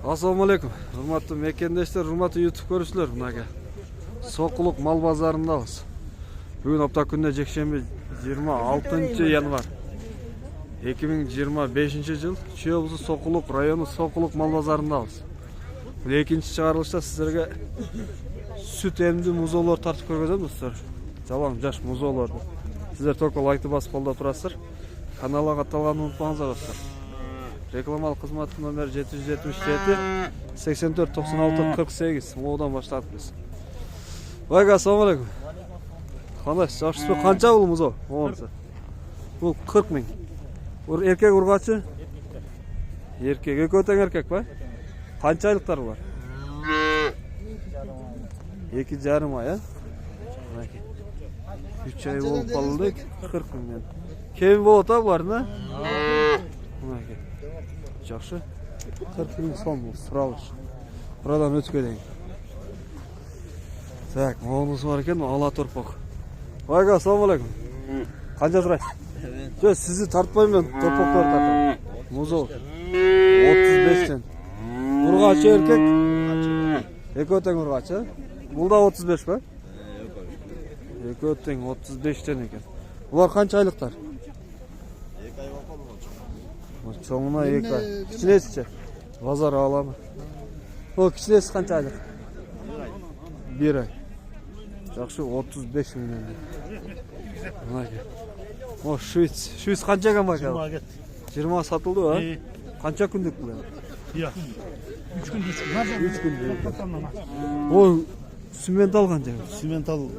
Assalamu alaikum. Hurmatly mekendештер, hurmatly YouTube көрүүчүлөр, мынага Сокулук мал базарындабыз. Бүгүн апта күндө жекшемби 26 январь 2025 жыл Чүй-Обузу Сокулук району Сокулук мал базарындабыз. Бул экинчи чыгарылышта сиздерге сүт эмдүү музоолор тартып көргөзөм достор. Жалаң жаш музоолорду. Сиздер только лайкты басып колдоп турасыздар. Каналга катталганды унутпаңыздар достор. Рекламалық қызматы номер 777 84 96 48 одан баштадық біз. Байға, ассаламу алейкум. Қандай, жақсыз бе? Қанша бұл мұзо? Бұл 40 мың. Еркек ұрғачы? Еркек. Екеудің еркек ба? Қанша айлықтар бар? 2,5 ай, 3 ай болып қалды, 40 мың. Кем болады бұларына? Жақсы. 40 мың сом бұл сұралыш. Бұрадан өтіке дейін. Так, мауымыз бар екен, ала торпақ. Байға, ассаламу алейкум. Қанша сұрайсыз? Жоқ, сізді тартпаймын, торпақтар тартам. Музол. 35-тен. Ұрғачы еркек? Екеудің ұрғачы? Бұл да 35 ба? Екеудің 35-тен екен. Бұлар қанша айлықтар? Çoğuna екі ай. Кішінесі ше? Базар аламы? О, кішінесі қанша айлық? 1 ай. Жақшы 35 мың. О, швейц. Швейц қанша кам бак? 20 сатылды ба? Қанша күндік бұл? 3 күн. 3 күн. О, симментал қанша? Симментал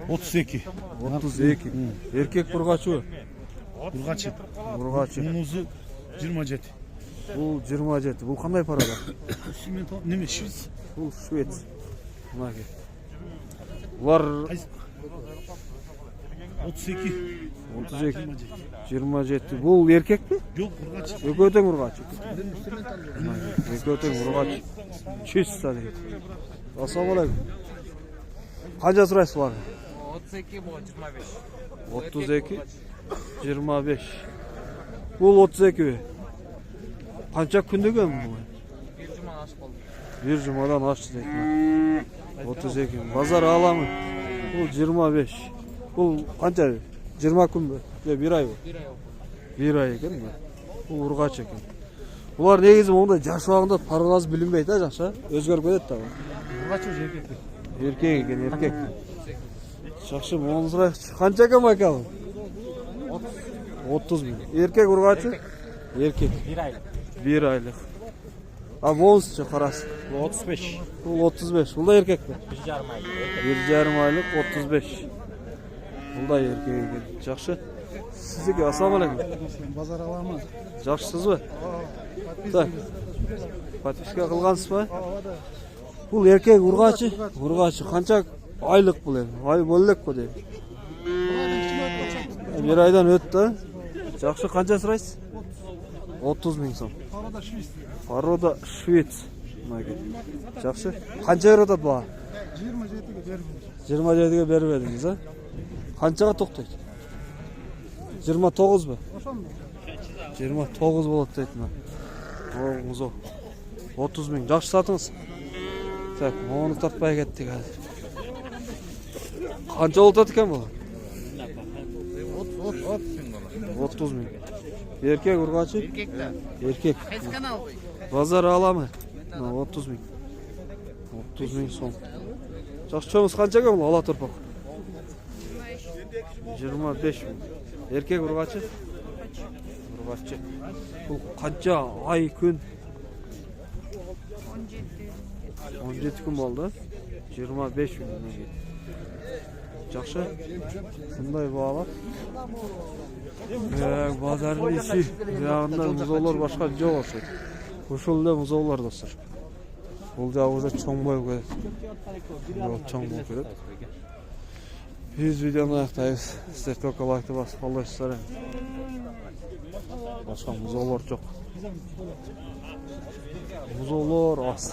32. 32. Еркек ұрғачы? Ұрғачы. Мұнызы 27. Бұл 27. Бұл қандай парада? Симментал неме швейц? Бұл швейц. Бұлар 32. 27. Бұл еркек пе? Жоқ, ұрғачы. Екеудің ұрғачы. Екеудің ұрғачы. Чиста дейді. Ассаламу алейкум. Қанша сұрайсыз бұлар? 32 бұл 25. 32, 25. Бұл 32. Қанша күндегі бұл? Bir cuma aşık oldu. Bir жұмадан ашты дейді. 32. Базар аламы? Бұл 25. Бұл қанша? 20 күн бе? 1 ай бұл? 1 ay oldu. 1 ай екен бе? Бұл ұрғач екен. Бұлар негізі онда жаш уағында парғаз білінбейді, жақша? Өзгеріп кетеді тағы. Ұрғачы еркек. Еркек екен, еркек. Жақшы, мұны сұрайықшы. Қанша екен байқалы? 30 мың. Еркек ұрғачы? Еркек. 1 aylık. 1 айлық. А бонус ше қарасы? 35. Бұл 35. Бұл да еркек пе? 1,5 ay. 1,5 айлық 35. Бұл да еркек екен. Жақшы. Сіздіке, ассаламу алейкум. Базар аламы? Жақсысыз ба? Так. Подписка қылғансыз ба? Бұл еркек ұрғачы? Ұрғачы. Қанша айлық бұл енді? Ай бөлек қой дейм. 1 айдан өтті. Жақшы, қанша сұрайсыз? 30 мың сом. Порода швейц. Жақшы. Қанша ератады бұға? 27-ге беріп едіңіз, а? Қаншаға тоқтайды? 29 ба? 29 болады дейді. Оғыңыз о. 30 мың. Жақшы сатыңыз. Так, оны тартпай кеттік әзір. Қанша олтады екен бұл? 30 мың. Еркек ұрғачы? Еркек. Базар аламы? 30 мың. 30 мың сом. Жақсы, чоңыз қанша екен бұл? Ала тұрпақ. 25 мың. Еркек ұрғачы? Ұрғачы. Бұл қанша ай күн? 17 күн болды. 25 мың. Жақшы. Бұндай бағалар. Базардың есі. Жағында мұзолар башқа жоқ осы. Ушылды мұзолар достар. Бұл жағы уже чоң бой көреді. Чоң бой көреді. Біз видеоны аяқтаймыз. Сіздер только лайкты басып қолдайсыздар. Башқа мұзолар жоқ. Мұзолар аз.